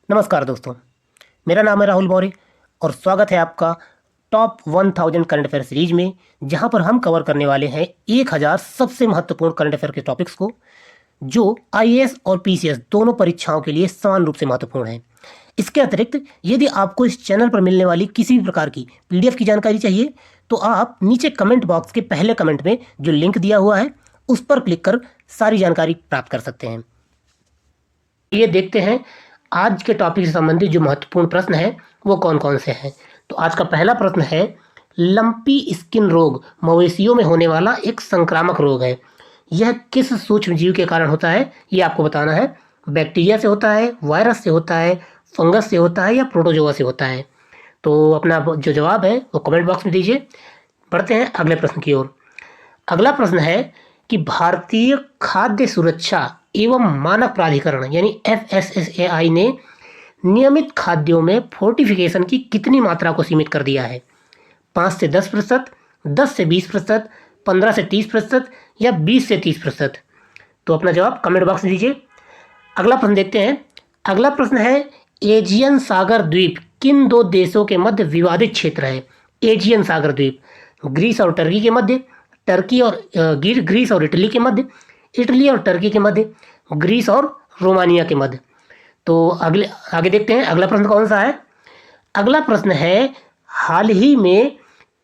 नमस्कार दोस्तों, मेरा नाम है राहुल मौर्य और स्वागत है आपका टॉप 1000 करंट अफेयर सीरीज में, जहां पर हम कवर करने वाले हैं 1000 सबसे महत्वपूर्ण करंट अफेयर के टॉपिक्स को, जो आईएएस और पीसीएस दोनों परीक्षाओं के लिए समान रूप से महत्वपूर्ण हैं। इसके अतिरिक्त यदि आपको इस चैनल पर मिलने वाली किसी भी प्रकार की पीडीएफ की जानकारी चाहिए, तो आप नीचे कमेंट बॉक्स के पहले कमेंट में जो लिंक दिया हुआ है उस पर क्लिक कर सारी जानकारी प्राप्त कर सकते हैं। ये देखते हैं आज के टॉपिक से संबंधित जो महत्वपूर्ण प्रश्न है वो कौन कौन से हैं। तो आज का पहला प्रश्न है, लंपी स्किन रोग मवेशियों में होने वाला एक संक्रामक रोग है। यह किस सूक्ष्म जीव के कारण होता है, ये आपको बताना है। बैक्टीरिया से होता है, वायरस से होता है, फंगस से होता है या प्रोटोजोआ से होता है। तो अपना जो जवाब है वो कमेंट बॉक्स में दीजिए। बढ़ते हैं अगले प्रश्न की ओर। अगला प्रश्न है कि भारतीय खाद्य सुरक्षा एवं मानक प्राधिकरण यानी FSSAI ने नियमित खाद्यों में फोर्टिफिकेशन की कितनी मात्रा को सीमित कर दिया है? 5 से 10%, 10 से 20%, 15 से 30% या 20 से 30%? तो अपना जवाब कमेंट बॉक्स में दीजिए। अगला प्रश्न देखते हैं। अगला प्रश्न है, एजियन सागर द्वीप किन दो देशों के मध्य विवादित क्षेत्र है? एजियन सागर द्वीप ग्रीस और टर्की के मध्य, टर्की और ग्रीस और इटली के मध्य, इटली और टर्की के मध्य, ग्रीस और रोमानिया के मध्य। तो आगे देखते हैं अगला प्रश्न कौन सा है। अगला प्रश्न है, हाल ही में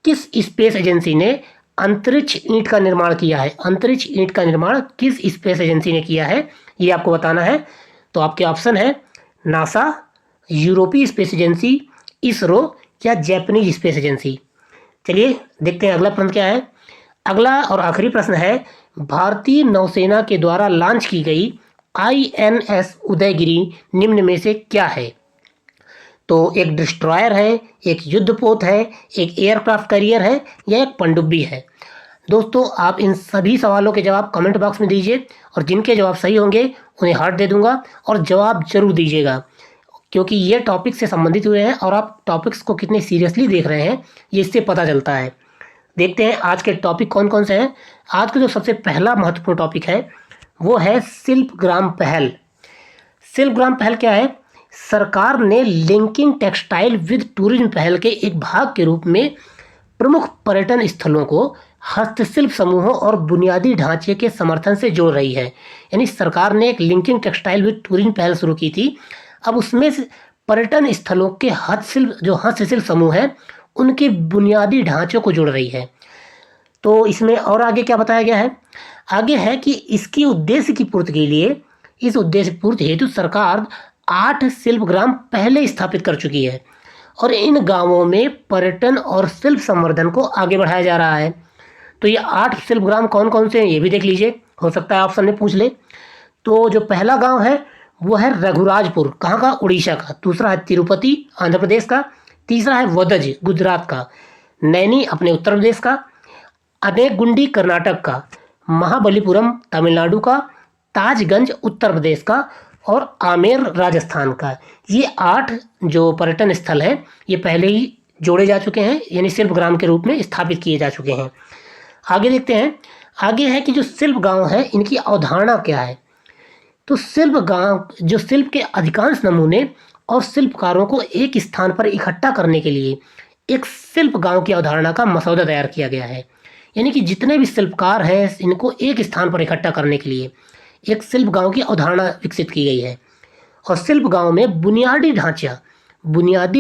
किस स्पेस एजेंसी ने अंतरिक्ष ईंट का निर्माण किया है? अंतरिक्ष ईंट का निर्माण किस स्पेस एजेंसी ने किया है, ये आपको बताना है। तो आपके ऑप्शन है नासा, यूरोपीय स्पेस एजेंसी, इसरो या जापानीज स्पेस एजेंसी। चलिए देखते हैं अगला प्रश्न क्या है। अगला और आखिरी प्रश्न है, भारतीय नौसेना के द्वारा लॉन्च की गई INS उदयगिरी निम्न में से क्या है? तो एक डिस्ट्रॉयर है, एक युद्धपोत है, एक एयरक्राफ्ट कैरियर है या एक पनडुब्बी है? दोस्तों, आप इन सभी सवालों के जवाब कमेंट बॉक्स में दीजिए और जिनके जवाब सही होंगे उन्हें हार्ट दे दूंगा और जवाब जरूर दीजिएगा, क्योंकि ये टॉपिक से संबंधित हुए हैं और आप टॉपिक्स को कितने सीरियसली देख रहे हैं ये इससे पता चलता है। देखते हैं आज के टॉपिक कौन कौन से हैं। आज का जो सबसे पहला महत्वपूर्ण टॉपिक है वो है शिल्पग्राम पहल। शिल्पग्राम पहल क्या है? सरकार ने लिंकिंग टेक्सटाइल विद टूरिज्म पहल के एक भाग के रूप में प्रमुख पर्यटन स्थलों को हस्तशिल्प समूहों और बुनियादी ढांचे के समर्थन से जोड़ रही है। यानी सरकार ने एक लिंकिंग टेक्सटाइल विद टूरिज्म पहल शुरू की थी। अब उसमें से पर्यटन स्थलों के हस्तशिल्प समूह हैं उनके बुनियादी ढांचों को जोड़ रही है। तो इसमें और आगे क्या बताया गया है? आगे है कि इसकी उद्देश्य की पूर्ति के लिए, इस उद्देश्य पूर्ति हेतु सरकार 8 शिल्पग्राम पहले स्थापित कर चुकी है और इन गांवों में पर्यटन और शिल्प संवर्धन को आगे बढ़ाया जा रहा है। तो ये 8 शिल्पग्राम कौन कौन से हैं ये भी देख लीजिए, हो सकता है ऑप्शन में पूछ ले। तो जो पहला गांव है वो है रघुराजपुर, कहाँ का? उड़ीसा का। दूसरा है तिरुपति, आंध्र प्रदेश का। तीसरा है वदज, गुजरात का। नैनी अपने उत्तर प्रदेश का। अनेकगुंडी कर्नाटक का। महाबलीपुरम तमिलनाडु का। ताजगंज उत्तर प्रदेश का और आमेर राजस्थान का। ये 8 जो पर्यटन स्थल हैं ये पहले ही जोड़े जा चुके हैं, यानी शिल्पग्राम के रूप में स्थापित किए जा चुके हैं। आगे देखते हैं। आगे है कि जो शिल्प गांव है इनकी अवधारणा क्या है। तो शिल्प गांव जो शिल्प के अधिकांश नमूने और शिल्पकारों को एक स्थान पर इकट्ठा करने के लिए एक शिल्प गांव की अवधारणा का मसौदा तैयार किया गया है। यानी कि जितने भी शिल्पकार हैं इनको एक स्थान पर इकट्ठा करने के लिए एक शिल्प गांव की अवधारणा विकसित की गई है। और शिल्प गांव में बुनियादी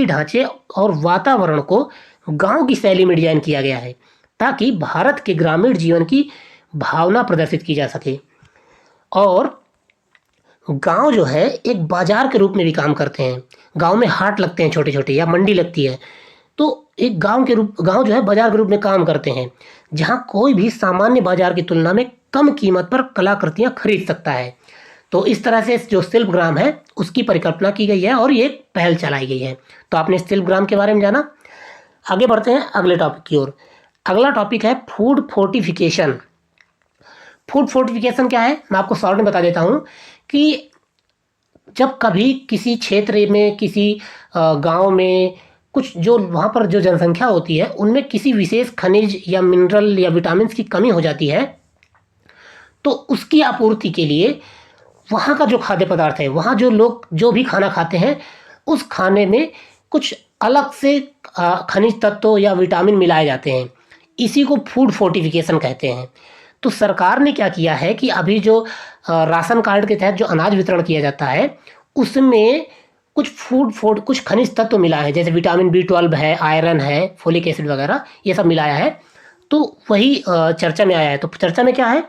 ढांचे और वातावरण को गांव की शैली में डिजाइन किया गया है ताकि भारत के ग्रामीण जीवन की भावना प्रदर्शित की जा सके। और गांव जो है एक बाजार के रूप में भी काम करते हैं। गांव में हाट लगते हैं छोटे छोटे या मंडी लगती है, तो एक गांव जो है बाजार के रूप में काम करते हैं, जहां कोई भी सामान्य बाजार की तुलना में कम कीमत पर कलाकृतियां खरीद सकता है। तो इस तरह से जो शिल्पग्राम है उसकी परिकल्पना की गई है और ये पहल चलाई गई है। तो आपने शिल्पग्राम के बारे में जाना। आगे बढ़ते हैं अगले टॉपिक की ओर। अगला टॉपिक है फूड फोर्टिफिकेशन। फूड फोर्टिफिकेशन क्या है मैं आपको शॉर्ट में बता देता हूँ कि जब कभी किसी क्षेत्र में, किसी गांव में कुछ जो वहाँ पर जो जनसंख्या होती है उनमें किसी विशेष खनिज या मिनरल या विटामिन की कमी हो जाती है, तो उसकी आपूर्ति के लिए वहाँ का जो खाद्य पदार्थ है, वहाँ जो लोग जो भी खाना खाते हैं उस खाने में कुछ अलग से खनिज तत्व या विटामिन मिलाए जाते हैं। इसी को फूड फोर्टिफिकेशन कहते हैं। तो सरकार ने क्या किया है कि अभी जो राशन कार्ड के तहत जो अनाज वितरण किया जाता है उसमें कुछ खनिज तत्व मिला है, जैसे विटामिन B12 है, आयरन है, फोलिक एसिड वगैरह ये सब मिलाया है। तो वही चर्चा में आया है। तो चर्चा में क्या है,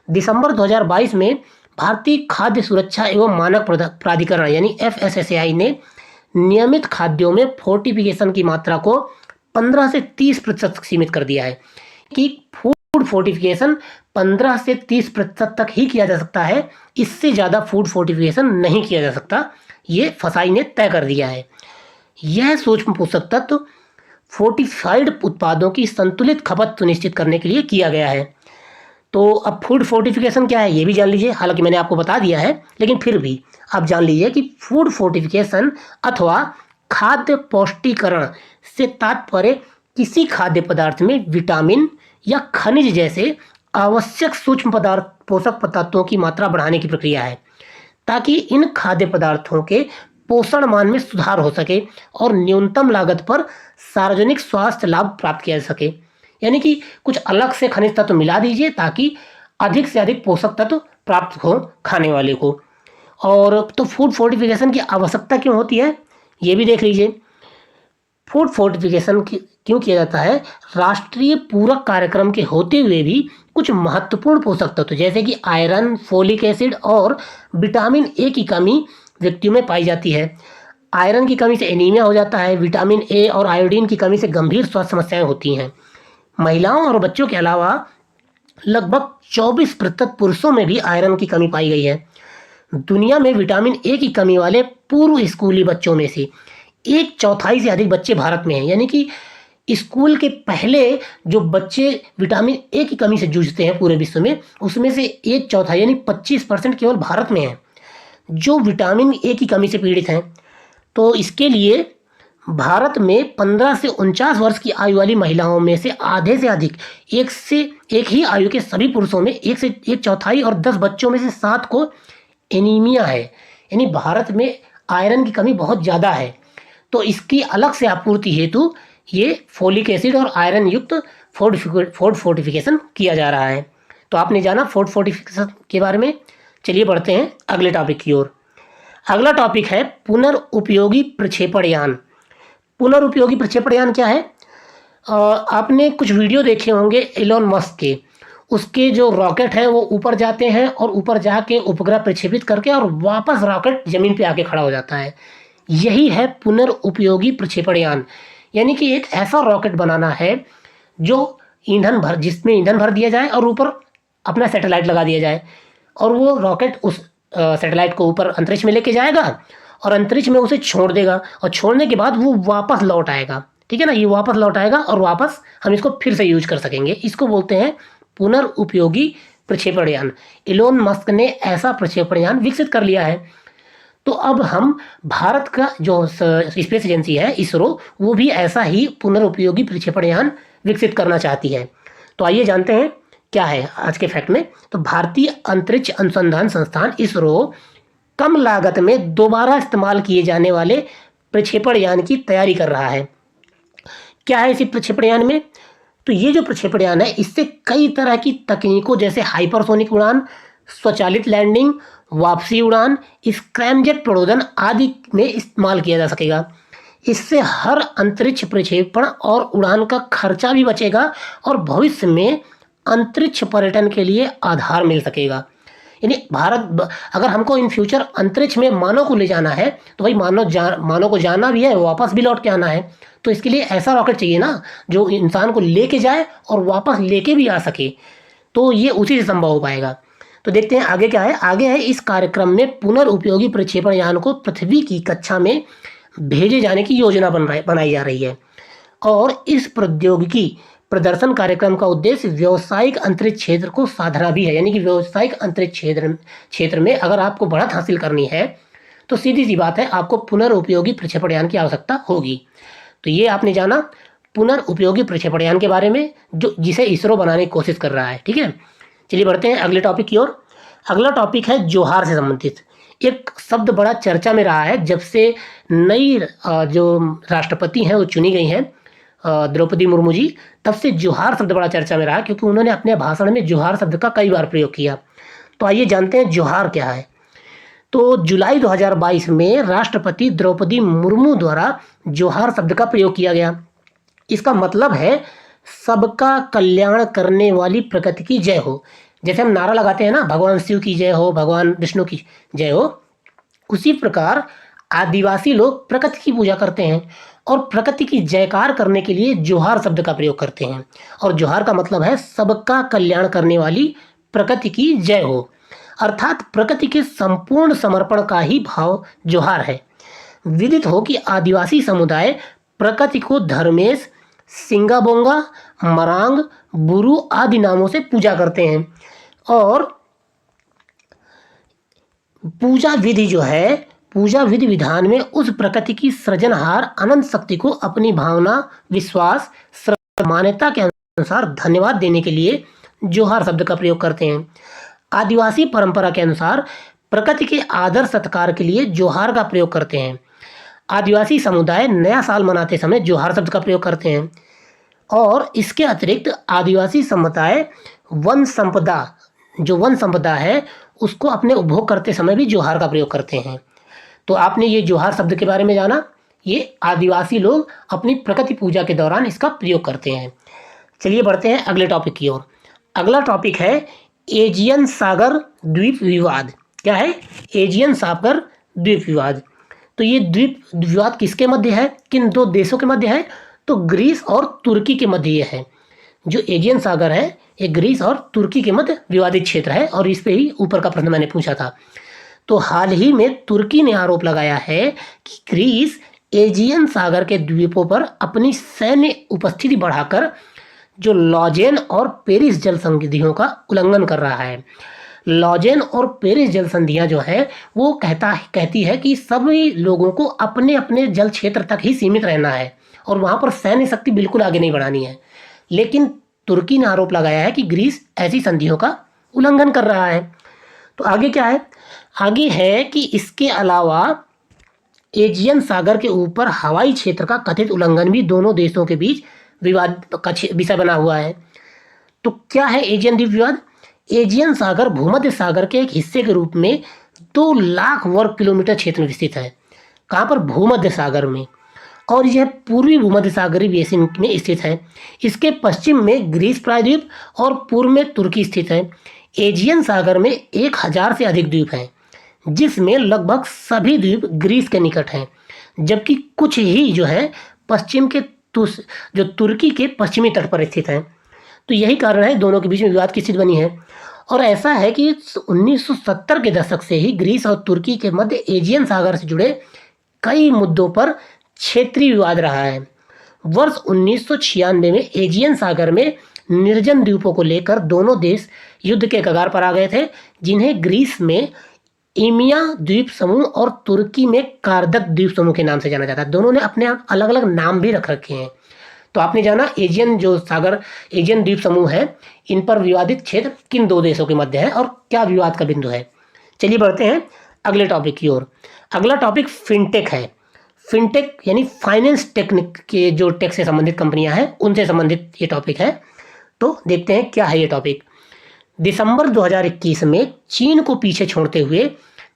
दिसंबर 2022 में भारतीय खाद्य सुरक्षा एवं मानक प्राधिकरण यानी FSSAI ने नियमित खाद्यों में फोर्टिफिकेशन की मात्रा को 15 से 30% सीमित कर दिया है कि फूड फोर्टिफिकेशन 15 से 30% तक ही किया जा सकता है, इससे ज़्यादा फूड फोर्टिफिकेशन नहीं किया जा सकता। ये FSSAI ने तय कर दिया है। यह सूक्ष्म पोषक तत्व फोर्टिफाइड उत्पादों की संतुलित खपत सुनिश्चित करने के लिए किया गया है। तो अब फूड फोर्टिफिकेशन क्या है ये भी जान लीजिए। हालांकि मैंने आपको बता दिया है, लेकिन फिर भी आप जान लीजिए कि फूड फोर्टिफिकेशन अथवा खाद्य पौष्टिकरण से तात्पर्य किसी खाद्य पदार्थ में विटामिन या खनिज जैसे आवश्यक सूक्ष्म पोषक तत्वों की मात्रा बढ़ाने की प्रक्रिया है, ताकि इन खाद्य पदार्थों के पोषण मान में सुधार हो सके और न्यूनतम लागत पर सार्वजनिक स्वास्थ्य लाभ प्राप्त किया जा सके। यानी कि कुछ अलग से खनिज तत्व मिला दीजिए ताकि अधिक से अधिक पोषक तत्व प्राप्त हो खाने वाले को। और तो फूड फोर्टिफिकेशन की आवश्यकता क्यों होती है ये भी देख लीजिए। फूड फोर्टिफिकेशन क्यों किया जाता है, राष्ट्रीय पूरक कार्यक्रम के होते हुए भी कुछ महत्वपूर्ण पोषक तत्व जैसे कि आयरन, फोलिक एसिड और विटामिन A की कमी व्यक्तियों में पाई जाती है। आयरन की कमी से एनीमिया हो जाता है। विटामिन A और आयोडीन की कमी से गंभीर स्वास्थ्य समस्याएं होती हैं। महिलाओं और बच्चों के अलावा लगभग 24% पुरुषों में भी आयरन की कमी पाई गई है। दुनिया में विटामिन A की कमी वाले पूर्व स्कूली बच्चों में से 1/4 से अधिक बच्चे भारत में हैं। यानी कि स्कूल के पहले जो बच्चे विटामिन A की कमी से जूझते हैं पूरे विश्व में, उसमें से 1/4 यानी 25% केवल भारत में है जो विटामिन A की कमी से पीड़ित हैं। तो इसके लिए भारत में 15 से 49 वर्ष की आयु वाली महिलाओं में से आधे से अधिक एक ही आयु के सभी पुरुषों में 1/4 और 10 बच्चों में से 7 को एनीमिया है। यानी भारत में आयरन की कमी बहुत ज़्यादा है। तो इसकी अलग से आपूर्ति हेतु ये फोलिक एसिड और आयरन युक्त फूड फोर्टिफिकेशन किया जा रहा है। तो आपने जाना फूड फोर्टिफिकेशन के बारे में। चलिए बढ़ते हैं अगले टॉपिक की ओर। अगला टॉपिक है पुनर्उपयोगी प्रक्षेपण यान। पुनर्उपयोगी प्रक्षेपण यान क्या है, आपने कुछ वीडियो देखे होंगे एलोन मस्क के। उसके जो रॉकेट हैं वो ऊपर जाते हैं और ऊपर जाके उपग्रह प्रक्षेपित करके और वापस रॉकेट जमीन पे आके खड़ा हो जाता है। यही है पुनर्उपयोगी प्रक्षेपण यान। यानी कि एक ऐसा रॉकेट बनाना है जो जिसमें ईंधन भर दिया जाए और ऊपर अपना सैटेलाइट लगा दिया जाए और वो रॉकेट उस सैटेलाइट को ऊपर अंतरिक्ष में लेके जाएगा और अंतरिक्ष में उसे छोड़ देगा और छोड़ने के बाद वो वापस लौट आएगा। ठीक है ना, ये वापस लौट आएगा और वापस हम इसको फिर से यूज कर सकेंगे। इसको बोलते हैं पुनर्उपयोगी प्रक्षेपण यान। इलोन मस्क ने ऐसा प्रक्षेपण यान विकसित कर लिया है। तो अब हम भारत का जो स्पेस एजेंसी है इसरो, वो भी ऐसा ही पुनर्उपयोगी प्रक्षेपण यान विकसित करना चाहती है। तो आइए जानते हैं क्या है आज के फैक्ट में। तो भारतीय अंतरिक्ष अनुसंधान संस्थान इसरो कम लागत में दोबारा इस्तेमाल किए जाने वाले प्रक्षेपण यान की तैयारी कर रहा है। क्या है इसी प्रक्षेपण यान में, तो ये जो प्रक्षेपण यान है इससे कई तरह की तकनीकों जैसे हाइपरसोनिक उड़ान, स्वचालित लैंडिंग, वापसी उड़ान, स्क्रैमजेट प्रणोदन आदि में इस्तेमाल किया जा सकेगा। इससे हर अंतरिक्ष प्रक्षेपण और उड़ान का खर्चा भी बचेगा और भविष्य में अंतरिक्ष पर्यटन के लिए आधार मिल सकेगा। यानी अगर हमको इन फ्यूचर अंतरिक्ष में मानव को ले जाना है तो भाई मानव को जाना भी है, वापस भी लौट के आना है। तो इसके लिए ऐसा रॉकेट चाहिए ना जो इंसान को लेके जाए और वापस लेके भी आ सके। तो ये उसी से संभव हो पाएगा। तो देखते हैं आगे क्या है। आगे है इस कार्यक्रम में पुनर्उपयोगी प्रक्षेपण यान को पृथ्वी की कक्षा में भेजे जाने की योजना बनाई जा रही है। और इस प्रौद्योगिकी प्रदर्शन कार्यक्रम का उद्देश्य व्यावसायिक अंतरिक्ष क्षेत्र को साधना भी है। यानी कि व्यावसायिक अंतरिक्ष क्षेत्र में अगर आपको बढ़त हासिल करनी है तो सीधी सी बात है आपको पुनर्उपयोगी प्रक्षेपण यान की आवश्यकता होगी। तो ये आपने जाना पुनर्उपयोगी प्रक्षेपण यान के बारे में जिसे इसरो बनाने की कोशिश कर रहा है। ठीक है, चलिए बढ़ते हैं अगले टॉपिक की ओर। अगला टॉपिक है जोहार से संबंधित। एक शब्द बड़ा चर्चा में रहा है जब से नई जो राष्ट्रपति हैं वो चुनी गई हैं, द्रौपदी मुर्मू जी, तब से जोहार शब्द बड़ा चर्चा में रहा, क्योंकि उन्होंने अपने भाषण में जोहार शब्द का कई बार प्रयोग किया। तो आइए जानते हैं जोहार क्या है। तो जुलाई 2022 में राष्ट्रपति द्रौपदी मुर्मू द्वारा जोहार शब्द का प्रयोग किया गया। इसका मतलब है सबका कल्याण करने वाली प्रकृति की जय हो। जैसे हम नारा लगाते हैं ना, भगवान शिव की जय हो, भगवान विष्णु की जय हो, उसी प्रकार आदिवासी लोग प्रकृति की पूजा करते हैं और प्रकृति की जयकार करने के लिए जोहार शब्द का प्रयोग करते हैं। और जोहार का मतलब है सबका कल्याण करने वाली प्रकृति की जय हो, अर्थात प्रकृति के संपूर्ण समर्पण का ही भाव जोहार है। विदित हो कि आदिवासी समुदाय प्रकृति को धर्मेश, सिंगाबोंगा, मरांग, बुरु आदि नामों से पूजा करते हैं। और पूजा विधि जो है, पूजा विधि विधान में उस प्रकृति की सृजनहार अनंत शक्ति को अपनी भावना, विश्वास, मान्यता के अनुसार धन्यवाद देने के लिए जोहार शब्द का प्रयोग करते हैं। आदिवासी परंपरा के अनुसार प्रकृति के आदर सत्कार के लिए जोहार का प्रयोग करते हैं। आदिवासी समुदाय नया साल मनाते समय जोहार शब्द का प्रयोग करते हैं। और इसके अतिरिक्त आदिवासी समुदाय वन संपदा है उसको अपने उपभोग करते समय भी जोहार का प्रयोग करते हैं। तो आपने ये जोहार शब्द के बारे में जाना, ये आदिवासी लोग अपनी प्रकृति पूजा के दौरान इसका प्रयोग करते हैं। चलिए बढ़ते हैं अगले टॉपिक की ओर। अगला टॉपिक है एजियन सागर द्वीप विवाद। क्या है? एजियन सागर द्वीप विवाद। तो ये द्वीप विवाद किसके मध्य है, किन दो देशों के मध्य है? तो ग्रीस और तुर्की के मध्य ये है। जो एजियन सागर है ये ग्रीस और तुर्की के मध्य विवादित क्षेत्र है, और इस पे ही ऊपर का प्रश्न मैंने पूछा था। तो हाल ही में तुर्की ने आरोप लगाया है कि ग्रीस एजियन सागर के द्वीपों पर अपनी सैन्य उपस्थिति बढ़ाकर जो लॉजेन और पेरिस जल संधियों का उल्लंघन कर रहा है। लॉजेन और पेरिस जल संधियां जो है वो कहती है कि सभी लोगों को अपने अपने जल क्षेत्र तक ही सीमित रहना है और वहां पर सैन्य शक्ति बिल्कुल आगे नहीं बढ़ानी है। लेकिन तुर्की ने आरोप लगाया है कि ग्रीस ऐसी संधियों का उल्लंघन कर रहा है। तो आगे क्या है? आगे है कि इसके अलावा एजियन सागर के ऊपर हवाई क्षेत्र का कथित उल्लंघन भी दोनों देशों के बीच विवाद का विषय बना हुआ है। तो क्या है एजियन द्वीप विवाद? एजियन सागर भूमध्य सागर के एक हिस्से के रूप में 2 लाख वर्ग किलोमीटर क्षेत्र में स्थित है। कहाँ पर? भूमध्य सागर में। और यह पूर्वी भूमध्य सागरीय बेसिन में स्थित है। इसके पश्चिम में ग्रीस प्रायद्वीप और पूर्व में तुर्की स्थित है। एजियन सागर में 1000 से अधिक द्वीप हैं, जिसमें लगभग सभी द्वीप ग्रीस के निकट हैं, जबकि कुछ ही जो है पश्चिम के जो तुर्की के पश्चिमी तट पर स्थित हैं। तो यही कारण है दोनों के बीच में विवाद की स्थिति बनी है। और ऐसा है कि 1970 के दशक से ही ग्रीस और तुर्की के मध्य एजियन सागर से जुड़े कई मुद्दों पर क्षेत्रीय विवाद रहा है। वर्ष 1996 में एजियन सागर में निर्जन द्वीपों को लेकर दोनों देश युद्ध के कगार पर आ गए थे, जिन्हें ग्रीस में इमिया द्वीप समूह और तुर्की में कारदक द्वीप समूह के नाम से जाना जाता है। दोनों ने अपने अलग अलग नाम भी रख रखे हैं। तो आपने जाना एजियन द्वीप समूह है, इन पर विवादित क्षेत्र किन दो देशों के मध्य है और क्या विवाद का बिंदु है। चलिए बढ़ते हैं अगले टॉपिक की ओर। अगला टॉपिक फिनटेक है। फिनटेक यानी फाइनेंस टेक्निक के जो टेक से संबंधित कंपनियां हैं उनसे संबंधित ये टॉपिक है। तो देखते हैं क्या है ये टॉपिक। दिसंबर 2021 में चीन को पीछे छोड़ते हुए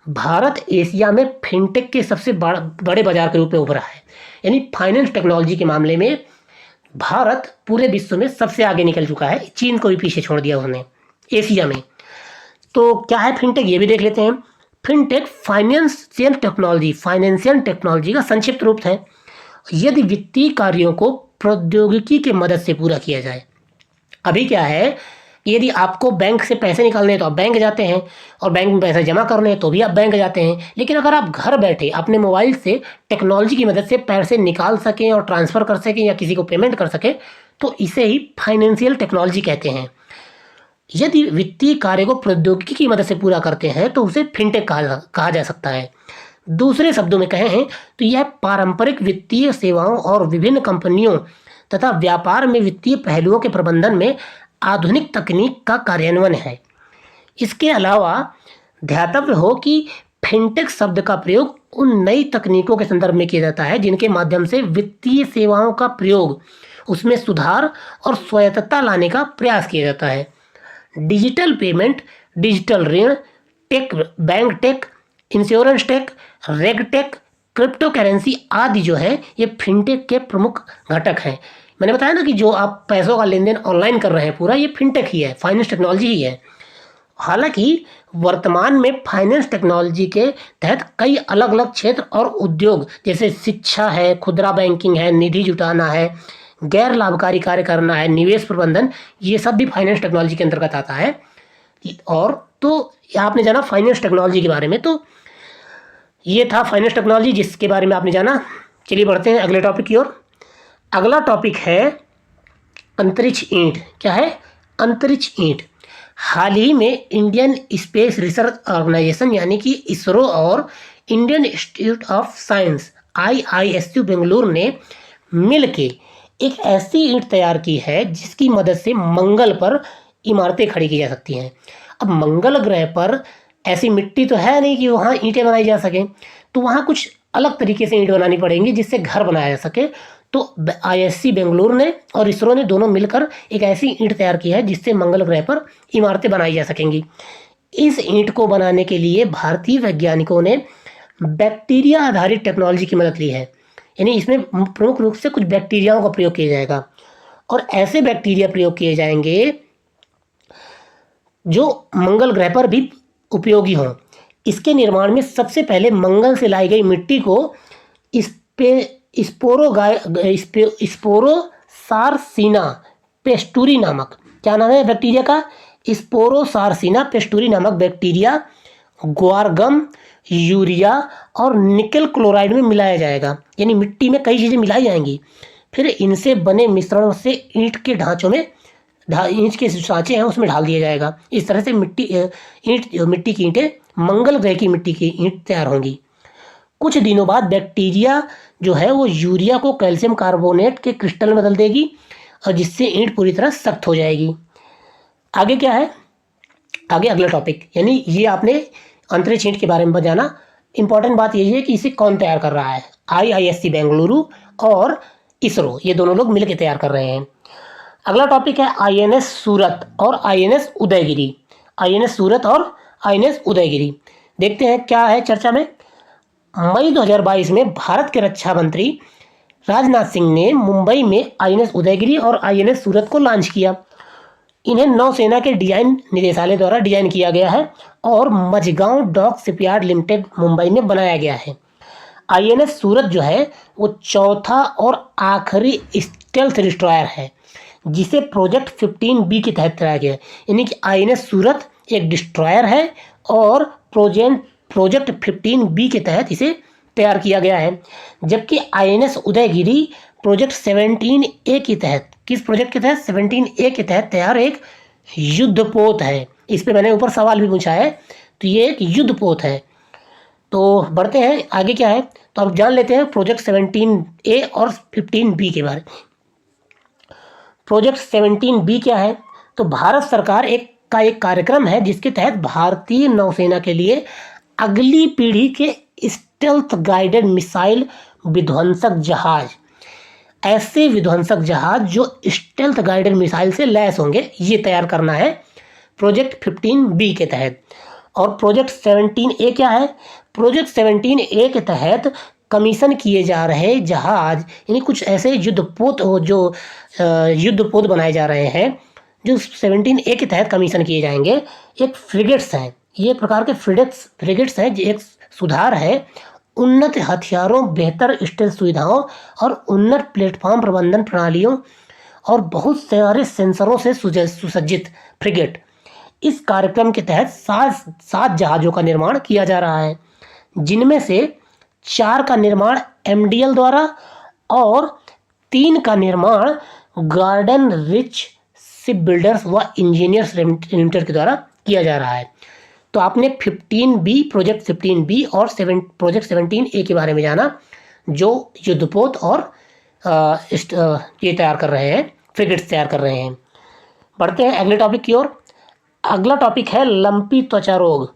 भारत एशिया में फिनटेक के सबसे बड़े बाजार के रूप में उभरा है। यानी फाइनेंस टेक्नोलॉजी के मामले में भारत पूरे विश्व में सबसे आगे निकल चुका है, चीन को भी पीछे छोड़ दिया उन्होंने एशिया में। तो क्या है फिनटेक, ये भी देख लेते हैं। फिनटेक फाइनेंशियल टेक्नोलॉजी का संक्षिप्त रूप है। यदि वित्तीय कार्यों को प्रौद्योगिकी की मदद से पूरा किया जाए। अभी क्या है, यदि आपको बैंक से पैसे निकालने हैं तो आप बैंक जाते हैं, और बैंक में पैसे जमा करने हैं तो भी आप बैंक जाते हैं। लेकिन अगर आप घर बैठे अपने मोबाइल से टेक्नोलॉजी की मदद से पैसे निकाल सकें और ट्रांसफ़र कर सकें या किसी को पेमेंट कर सकें, तो इसे ही फाइनेंशियल टेक्नोलॉजी कहते हैं। यदि वित्तीय कार्य को प्रौद्योगिकी की मदद से पूरा करते हैं तो उसे फिनटेक कहा जा सकता है। दूसरे शब्दों में कहें तो यह पारंपरिक वित्तीय सेवाओं और विभिन्न कंपनियों तथा व्यापार में वित्तीय पहलुओं के प्रबंधन में आधुनिक तकनीक का कार्यान्वयन है। इसके अलावा ध्यातव्य हो कि फिनटेक शब्द का प्रयोग उन नई तकनीकों के संदर्भ में किया जाता है जिनके माध्यम से वित्तीय सेवाओं का प्रयोग, उसमें सुधार और स्वायत्तता लाने का प्रयास किया जाता है। डिजिटल पेमेंट, डिजिटल ऋण, tech, bank tech, insurance tech, reg tech, crypto currency आदि जो है ये फिनटेक के प्रमुख घटक हैं। मैंने बताया ना कि जो आप पैसों का लेन देन ऑनलाइन कर रहे हैं पूरा ये फिनटेक ही है, फाइनेंस टेक्नोलॉजी ही है। हालांकि वर्तमान में फाइनेंस टेक्नोलॉजी के तहत कई अलग अलग क्षेत्र और उद्योग जैसे शिक्षा है, खुदरा बैंकिंग है, निधि जुटाना है, गैर लाभकारी कार्य करना है, निवेश प्रबंधन, ये सब भी फाइनेंस टेक्नोलॉजी के अंतर्गत आता है। और तो आपने जाना फाइनेंस टेक्नोलॉजी के बारे में, तो ये था फाइनेंस टेक्नोलॉजी जिसके बारे में आपने जाना। चलिए बढ़ते हैं अगले टॉपिक की ओर। अगला टॉपिक है अंतरिक्ष ईंट। क्या है? अंतरिक्ष ईंट। हाल ही में इंडियन स्पेस रिसर्च ऑर्गेनाइजेशन यानी कि इसरो और Indian institute of science IISU Bengaluru ने मिलके एक ऐसी ईंट तैयार की है जिसकी मदद से मंगल पर इमारतें खड़ी की जा सकती हैं। अब मंगल ग्रह पर ऐसी मिट्टी तो है नहीं कि वहाँ ईंटें बनाई जा सकें, तो वहाँ कुछ अलग तरीके से ईंट बनानी पड़ेंगी जिससे घर बनाया जा सके। तो IISc बेंगलुरु ने और इसरो ने दोनों मिलकर एक ऐसी ईंट तैयार की है जिससे मंगल ग्रह पर इमारतें बनाई जा सकेंगी। इस ईंट को बनाने के लिए भारतीय वैज्ञानिकों ने बैक्टीरिया आधारित टेक्नोलॉजी की मदद ली है, यानी इसमें प्रमुख रूप से कुछ बैक्टीरियाओं का प्रयोग किया जाएगा और ऐसे बैक्टीरिया प्रयोग किए जाएंगे जो मंगल ग्रह पर भी उपयोगी हों। इसके निर्माण में सबसे पहले मंगल से लाई गई मिट्टी को स्पोरोसार्सिना पेस्टूरी नामक, क्या नाम है बैक्टीरिया का? स्पोरोसार्सिना पेस्टूरी नामक बैक्टीरिया, ग्वारगम, यूरिया और निकल क्लोराइड में मिलाया जाएगा, यानी मिट्टी में कई चीज़ें मिलाई जाएंगी। फिर इनसे बने मिश्रण से ईंट के ढांचों में ईंट के सांचे हैं उसमें ढाल दिया जाएगा। इस तरह से मिट्टी की ईंटें, मंगल ग्रह की मिट्टी की ईंट तैयार होंगी। कुछ दिनों बाद बैक्टीरिया जो है वो यूरिया को कैल्शियम कार्बोनेट के क्रिस्टल में बदल देगी और जिससे ईंट पूरी तरह सख्त हो जाएगी। आगे क्या है? आगे अगला टॉपिक, यानी ये आपने अंतरिक्ष ईंट के बारे में जाना। इंपॉर्टेंट बात यही है कि इसे कौन तैयार कर रहा है? IISc बेंगलुरु और इसरो, ये दोनों लोग मिलकर तैयार कर रहे हैं। अगला टॉपिक है INS सूरत और INS उदयगिरी। INS सूरत और INS उदयगिरी, देखते हैं क्या है चर्चा में। मई 2022 में भारत के रक्षा मंत्री राजनाथ सिंह ने मुंबई में INS उदयगिरी और INS सूरत को लॉन्च किया। इन्हें नौसेना के डिजाइन निदेशालय द्वारा डिजाइन किया गया है और Mazagaon dock shipyard limited Mumbai में बनाया गया है। INS सूरत जो है वो चौथा और आखिरी स्टेल्थ डिस्ट्रॉयर है जिसे प्रोजेक्ट 15B के तहत कराया गया है, यानी कि INS सूरत एक डिस्ट्रॉयर है और प्रोजेक्ट 15B के तहत इसे तैयार किया गया है। जबकि INS उदयगिरी प्रोजेक्ट 17A के तहत, किस प्रोजेक्ट के तहत? 17A के तहत तैयार एक युद्धपोत है। इस पे मैंने ऊपर सवाल भी पूछा है, तो ये एक युद्धपोत है। तो बढ़ते हैं आगे क्या है, तो अब जान लेते हैं प्रोजेक्ट 17A और 15B के बारे में। प्रोजेक्ट 17B क्या है? तो भारत सरकार एक कार्यक्रम है जिसके तहत भारतीय नौसेना के लिए अगली पीढ़ी के स्टेल्थ गाइडेड मिसाइल विध्वंसक जहाज, ऐसे विध्वंसक जहाज जो स्टेल्थ गाइडेड मिसाइल से लैस होंगे, ये तैयार करना है प्रोजेक्ट 15B के तहत। और प्रोजेक्ट 17A क्या है? प्रोजेक्ट 17A के तहत कमीशन किए जा रहे जहाज, यानी कुछ ऐसे युद्धपोत बनाए जा रहे हैं जो 17A के तहत कमीशन किए जाएंगे। एक फ्रिगेट्स हैं, ये एक प्रकार के फ्रिगेट्स हैं, एक सुधार है उन्नत हथियारों, बेहतर स्टेल्थ सुविधाओं और उन्नत प्लेटफॉर्म प्रबंधन प्रणालियों और बहुत सारे सेंसरों से सुसज्जित फ्रिगेट। इस कार्यक्रम के तहत सात जहाज़ों का निर्माण किया जा रहा है, जिनमें से 4 का निर्माण MDL द्वारा और 3 का निर्माण गार्डन रिच शिप बिल्डर्स व इंजीनियर्स लिमिटेड के द्वारा किया जा रहा है। तो आपने 15B, प्रोजेक्ट 15B और प्रोजेक्ट 17A के बारे में जाना, जो युद्धपोत और ये तैयार कर रहे हैं, फ्रिगेट्स तैयार कर रहे हैं। बढ़ते हैं अगले टॉपिक की ओर। अगला टॉपिक है लंपी त्वचा रोग,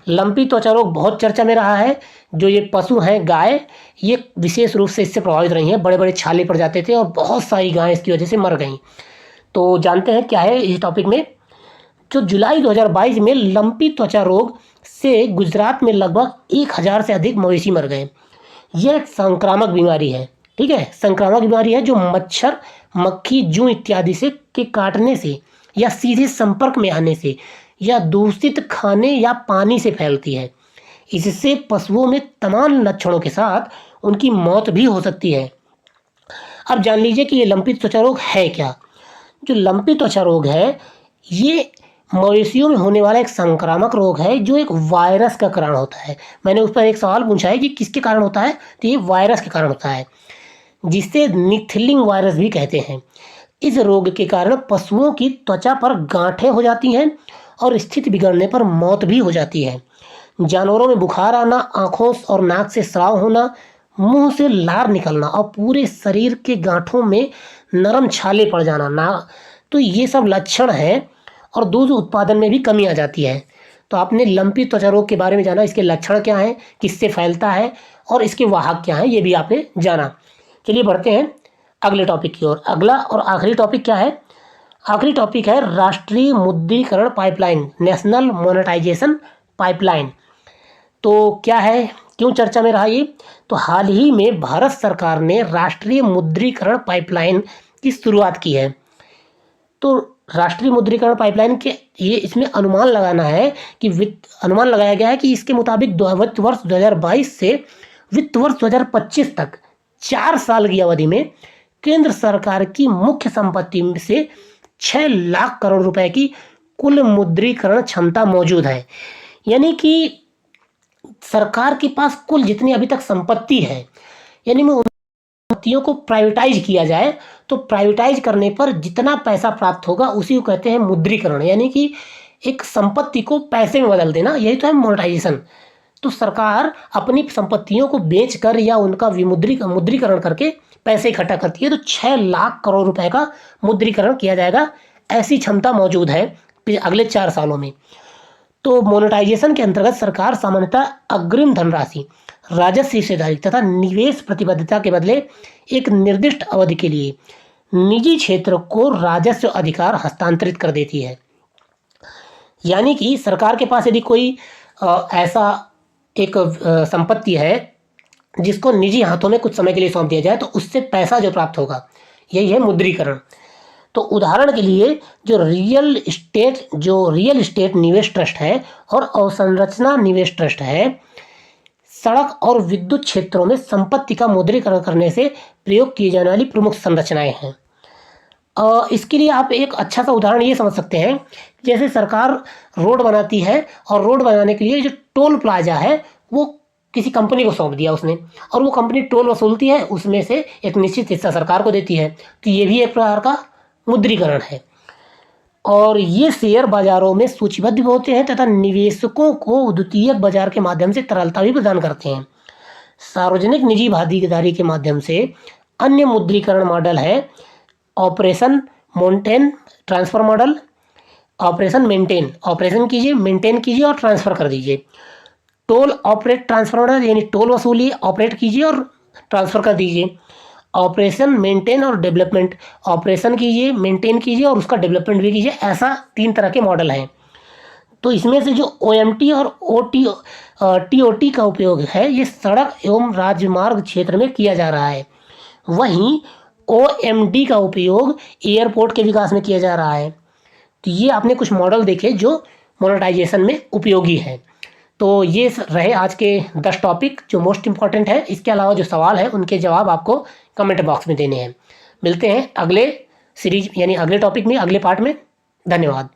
लंपी त्वचा रोग बहुत चर्चा में रहा है। जो ये पशु हैं गाय, ये विशेष रूप से इससे प्रभावित रही हैं। बड़े बड़े छाले पड़ जाते थे और बहुत सारी गायें इसकी वजह से मर गईं। तो जानते हैं क्या है इस टॉपिक में। जो जुलाई 2022 में लंपी त्वचा रोग से गुजरात में लगभग 1000 से अधिक मवेशी मर गए। यह एक संक्रामक बीमारी है, ठीक है, संक्रामक बीमारी है जो मच्छर, मक्खी, जूं इत्यादि से के काटने से या सीधे संपर्क में आने से या दूषित खाने या पानी से फैलती है। इससे पशुओं में तमाम लक्षणों के साथ उनकी मौत भी हो सकती है। अब जान लीजिए कि ये लंपी त्वचा रोग है क्या। जो लंपी त्वचा रोग है, ये मवेशियों में होने वाला एक संक्रामक रोग है जो एक वायरस का कारण होता है। मैंने उस पर एक सवाल पूछा है कि किसके कारण होता है, तो ये वायरस के कारण होता है, जिसे निथिलिंग वायरस भी कहते हैं। इस रोग के कारण पशुओं की त्वचा पर गांठें हो जाती हैं और स्थिति बिगड़ने पर मौत भी हो जाती है। जानवरों में बुखार आना, आंखों और नाक से स्राव होना, मुंह से लार निकलना और पूरे शरीर के गांठों में नरम छाले पड़ जाना ना, तो ये सब लक्षण हैं। और दूध उत्पादन में भी कमी आ जाती है। तो आपने लंपी त्वचा रोग के बारे में जाना, इसके लक्षण क्या हैं, किससे फैलता है और इसके वाहक क्या हैं, ये भी आपने जाना। चलिए बढ़ते हैं अगले टॉपिक की ओर। अगला और आखिरी टॉपिक क्या है? आखिरी टॉपिक है राष्ट्रीय मुद्रीकरण पाइपलाइन, नेशनल मोनेटाइजेशन पाइपलाइन। तो क्या है, क्यों चर्चा में रहा ये? तो हाल ही में भारत सरकार ने राष्ट्रीय मुद्रीकरण पाइपलाइन की शुरुआत की है। तो राष्ट्रीय मुद्रीकरण पाइपलाइन के ये इसमें अनुमान लगाना है कि अनुमान लगाया गया है कि इसके मुताबिक वित्त वर्ष 2022 से वित्त वर्ष 2025 तक 4 साल की अवधि में केंद्र सरकार की मुख्य संपत्ति में से 6 लाख करोड़ रुपए की कुल मुद्रीकरण क्षमता मौजूद है। यानी कि सरकार के पास कुल जितनी अभी तक संपत्ति है, यानी में संपत्तियों को प्राइवेटाइज किया जाए, तो प्राइवेटाइज करने पर जितना पैसा प्राप्त होगा उसी को कहते हैं मुद्रीकरण। यानी कि एक संपत्ति को पैसे में बदल देना, यही तो है मोनेटाइजेशन। तो सरकार अपनी संपत्तियों को बेचकर या उनका मुद्रीकरण करके पैसे इकट्ठा करती है। तो 6 लाख करोड़ रुपए का मुद्रीकरण किया जाएगा, ऐसी क्षमता मौजूद है अगले 4 सालों में। तो मोनेटाइजेशन के अंतर्गत सरकार सामान्यतः अग्रिम धनराशि, राजस्व हिस्सेदारी तथा निवेश प्रतिबद्धता के बदले एक निर्दिष्ट अवधि के लिए निजी क्षेत्र को राजस्व अधिकार हस्तांतरित कर देती है। यानी कि सरकार के पास यदि कोई ऐसा एक संपत्ति है जिसको निजी हाथों में कुछ समय के लिए सौंप दिया जाए, तो उससे पैसा जो प्राप्त होगा, यही है मुद्रीकरण। तो उदाहरण के लिए जो रियल एस्टेट निवेश ट्रस्ट है और अवसंरचना निवेश ट्रस्ट है, सड़क और विद्युत क्षेत्रों में संपत्ति का मुद्रीकरण करने से प्रयोग की जाने वाली प्रमुख संरचनाएं हैं। इसके लिए आप एक अच्छा सा उदाहरण ये समझ सकते हैं, जैसे सरकार रोड बनाती है और रोड बनाने के लिए जो टोल प्लाजा है वो किसी कंपनी को सौंप दिया उसने, और वो कंपनी टोल वसूलती है, उसमें से एक निश्चित हिस्सा सरकार को देती है। तो ये भी एक प्रकार का मुद्रीकरण है। और ये शेयर बाजारों में सूचीबद्ध होते हैं तथा निवेशकों को द्वितीयक बाजार के माध्यम से तरलता भी प्रदान करते हैं। सार्वजनिक निजी भागीदारी के माध्यम से अन्य मुद्रीकरण मॉडल है operation maintain transfer model. Operation कीजिए, मेंटेन कीजिए और ट्रांसफर कर दीजिए। टोल ऑपरेट ट्रांसफर मॉडल, यानी टोल वसूलिए, ऑपरेट कीजिए और ट्रांसफर कर दीजिए। ऑपरेशन, मेंटेन और डेवलपमेंट, ऑपरेशन कीजिए, मेंटेन कीजिए और उसका डेवलपमेंट भी कीजिए। ऐसा 3 तरह के मॉडल हैं। तो इसमें से जो OMT और TOT का उपयोग है, ये सड़क एवं राजमार्ग क्षेत्र में किया जा रहा है। वहीं OMD का उपयोग एयरपोर्ट के विकास में किया जा रहा है। तो ये आपने कुछ मॉडल देखे जो मोनेटाइजेशन में उपयोगी है। तो ये रहे आज के 10 टॉपिक जो मोस्ट इंपॉर्टेंट है। इसके अलावा जो सवाल है उनके जवाब आपको कमेंट बॉक्स में देने हैं। मिलते हैं अगले सीरीज यानी अगले टॉपिक में, अगले पार्ट में। धन्यवाद।